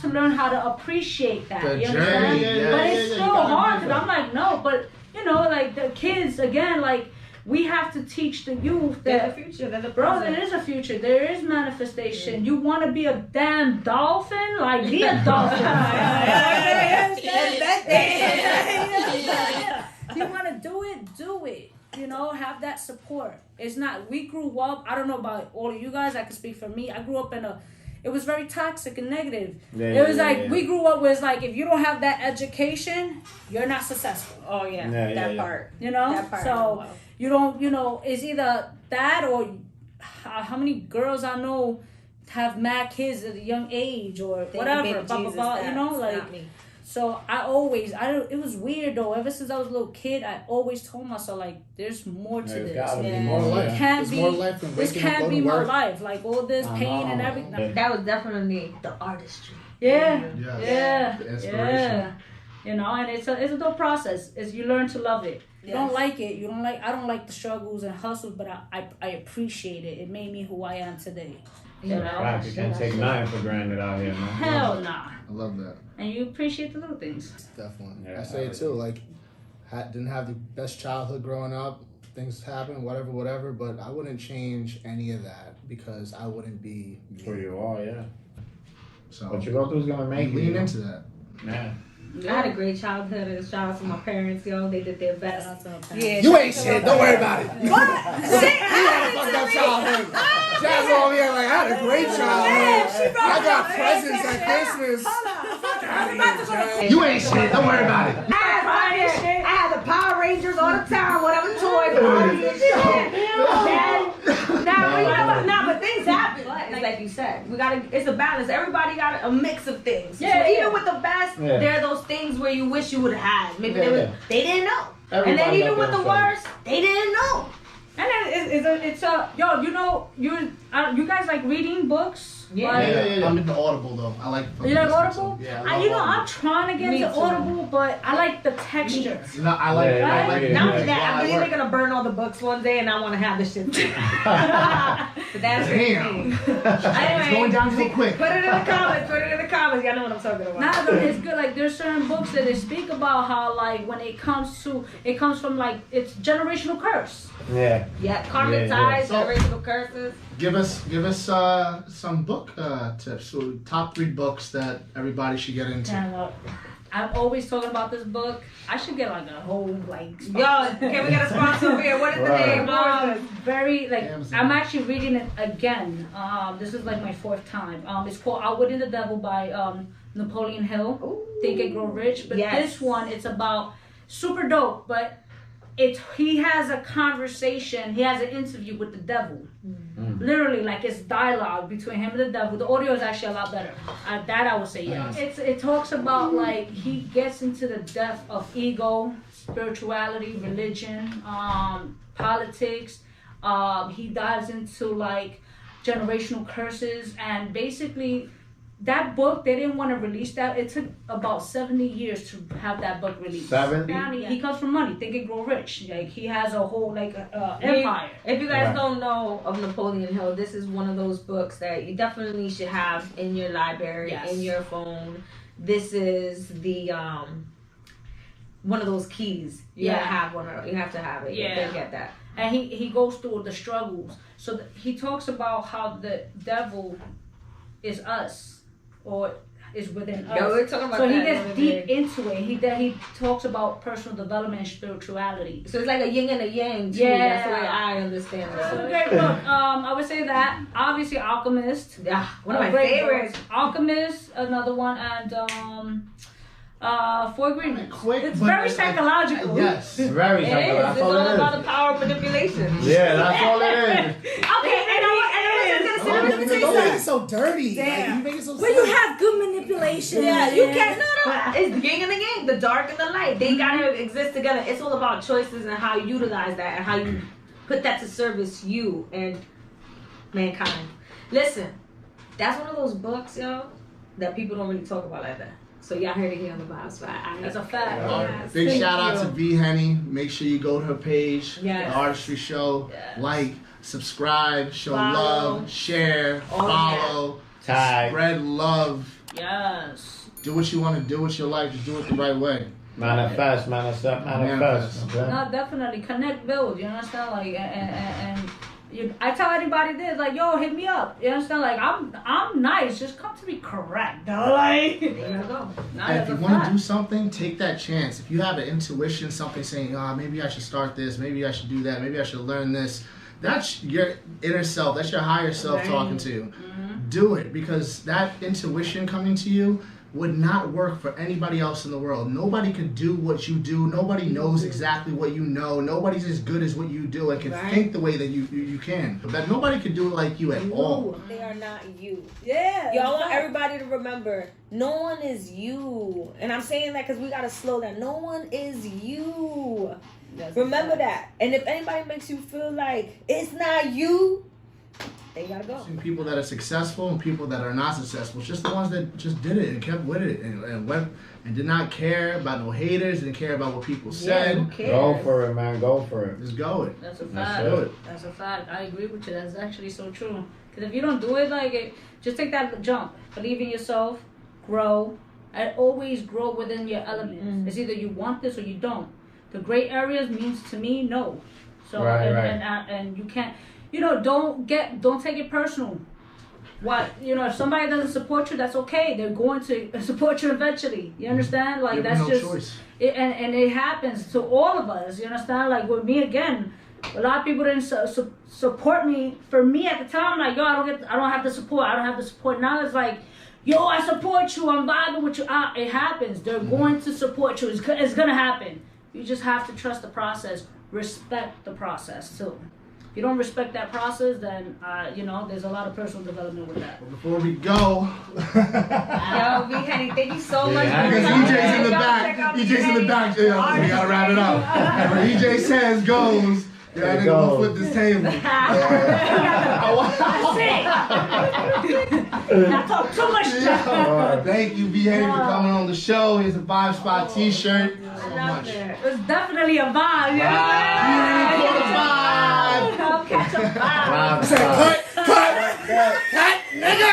learn how to appreciate that. The You journey, understand? But it's still hard because I'm like, no, but like the kids, again, like, we have to teach the youth that the future, that the bro, there is a future. There is manifestation. You want to be a damn dolphin? Like, be a dolphin. You want to do it? Do it. Have that support. It's not, we grew up, I don't know about all of you guys, I can speak for me. I grew up it was very toxic and negative. We grew up with, like, if you don't have that education, you're not successful. Oh, that part. That part. So, you don't, it's either that or how many girls I know have mad kids at a young age or whatever, blah, blah, blah, like. So it was weird though. Ever since I was a little kid, I always told myself, like, there's more to this. More life. This can't be my life. Like, all this pain and everything. That was definitely the artistry. Yeah. The inspiration. And it's a dope process. You learn to love it. You don't like it. I don't like the struggles and hustles, but I appreciate it. It made me who I am today. You can't take nothing for granted out here, man. Hell nah. I love that. And you appreciate the little things. Definitely. I say it too. Like, didn't have the best childhood growing up. Things happen, whatever. But I wouldn't change any of that because I wouldn't be me. Who you are, yeah. So what you go through is gonna make you lean into that. Yeah. I had a great childhood, and shout out to my parents, they did their best. Yeah, you ain't shit. Don't worry about it. What? You had a fucked up childhood. Jazz over here like, I had a great childhood. I got presents at Christmas. Fuck out of here, You ain't shit. Don't worry about it. I had the Power Rangers all the time, whatever toys, Barbie and shit. But things happen. It's like you said, it's a balance. Everybody got a mix of things. Yeah. So even with the best, there are those things where you wish you would have had. Maybe they didn't know. And then even with the worst, they didn't know. And then you guys like reading books? Yeah. I'm into Audible though. I like. You like Audible? Yeah. I'm trying to get into Audible, but I like the texture. No, I like it. Not for that. I believe they're gonna burn all the books one day, and I want to have this shit. But that's damn. Anyway, it's going down so quick. Put it in the comments. Y'all know what I'm talking about. Nah, but it's good. Like, there's certain books that they speak about how, like, when it comes from, like, it's generational curse. Yeah. Yeah, karmic ties, generational curses. Give us some books. book tips. So top 3 books that everybody should get into. I'm always talking about this book. I should get like a whole like. Yo, can we get a sponsor over here? What is the name? Very like Amazon. I'm actually reading it again. This is like my 4th time. It's called Outwitting the Devil by Napoleon Hill. Ooh. Think and Grow Rich. But Yes. this one, it's about super dope. But he has a conversation. He has an interview with the devil. Literally, like it's dialogue between him and the devil. The audio is actually a lot better. That I would say yes. It talks about like he gets into the depth of ego, spirituality, religion, politics. He dives into like generational curses, and basically that book, they didn't want to release that. It took about 70 years to have that book released. 70? He comes from money. Think and Grow Rich. Like he has a whole like empire. If you guys don't know of Napoleon Hill, this is one of those books that you definitely should have in your library, in your phone. This is the one of those keys. You gotta have one. You have to have it. Yeah. You get that. And he goes through the struggles. So he talks about how the devil is us. Or is within us. Yeah, we're talking about so that. he gets deep into it. He talks about personal development and spirituality. So it's like a yin and a yang too. Yeah. That's the way I understand it. It's a great book. I would say that. Obviously Alchemist. Yeah, one of my great favorites. books. Alchemist, another one, and 4 Agreements. Quick, It's but very psychological. Yes. Very It simple. is. That's It's all all it about is. the power of manipulation. Yeah, that's all it is. Okay, and Don't make it so dirty. Like, you make it so Well, you simple. have good manipulation. Yeah, you can't. No. It's the yin and the yang, the dark and the light. They gotta exist together. It's all about choices and how you utilize that and how you put that to service you and mankind. Listen, that's one of those books, yo, that people don't really talk about like that. So y'all heard it here on the Vibe Spot. That's a fact. Yes. Big Thank shout out you. to V Henny. Make sure you go to her page, Yes. The Artistry Show. Yes. Like, subscribe, show Follow. love, share, All follow, Tag. spread love. Yes. Do what you want to do with your life. Just do it the right way. Manifest. Manifest. Okay? No, definitely connect, build. You understand? Like, and I tell anybody this, like, yo, hit me up. You understand? Like, I'm nice. Just come to me correct. Like, There you go. And if you want to do something, take that chance. If you have an intuition, something saying, maybe I should start this, maybe I should do that, maybe I should learn this. That's your inner self. That's your higher self talking to you. Mm-hmm. Do it, because that intuition coming to you would not work for anybody else in the world. Nobody can do what you do. Nobody knows exactly what you know. Nobody's as good as what you do and can think the way that you can. But nobody can do it like you at all. They are not you. Yeah. Yo, I want everybody to remember, no one is you. And I'm saying that because we got to slow down. No one is you. Remember that. And if anybody makes you feel like it's not you, they gotta go. People that are successful and people that are not successful. It's just the ones that just did it and kept with it and went and did not care about no haters, didn't care about what people said. Go for it, man. Go for it. Just go it. That's a That's fact. it. That's a fact. I agree with you. That's actually so true. Because if you don't do it, like, just take that jump. Believe in yourself. Grow. And always grow within your element. It's either you want this or you don't. The gray areas means to me no. So and you can't. Don't take it personal. What if somebody doesn't support you, that's okay. They're going to support you eventually. You understand? Like, that's no just choice. And it happens to all of us. You understand? Like with me again, a lot of people didn't support me. For me at the time, like, yo, I don't have the support. I don't have the support. Now it's like, yo, I support you. I'm vibing with you. It happens. They're going to support you. It's gonna happen. You just have to trust the process. Respect the process too. If you don't respect that process, then there's a lot of personal development with that. But before we go, Yo, V Henny, thank you so much for because your time. EJ's in the Y'all back. check out V EJ's in the Henny. back. We gotta wrap it up. And when EJ says goes, I think we'll flip this table. Not talk too much stuff. Thank you, V Henny, for coming on the show. Here's a Vibe Spot t-shirt. So Love much. it. It's definitely a vibe. You know? Vibe. Come catch a vibe. Wow. Cut, nigga.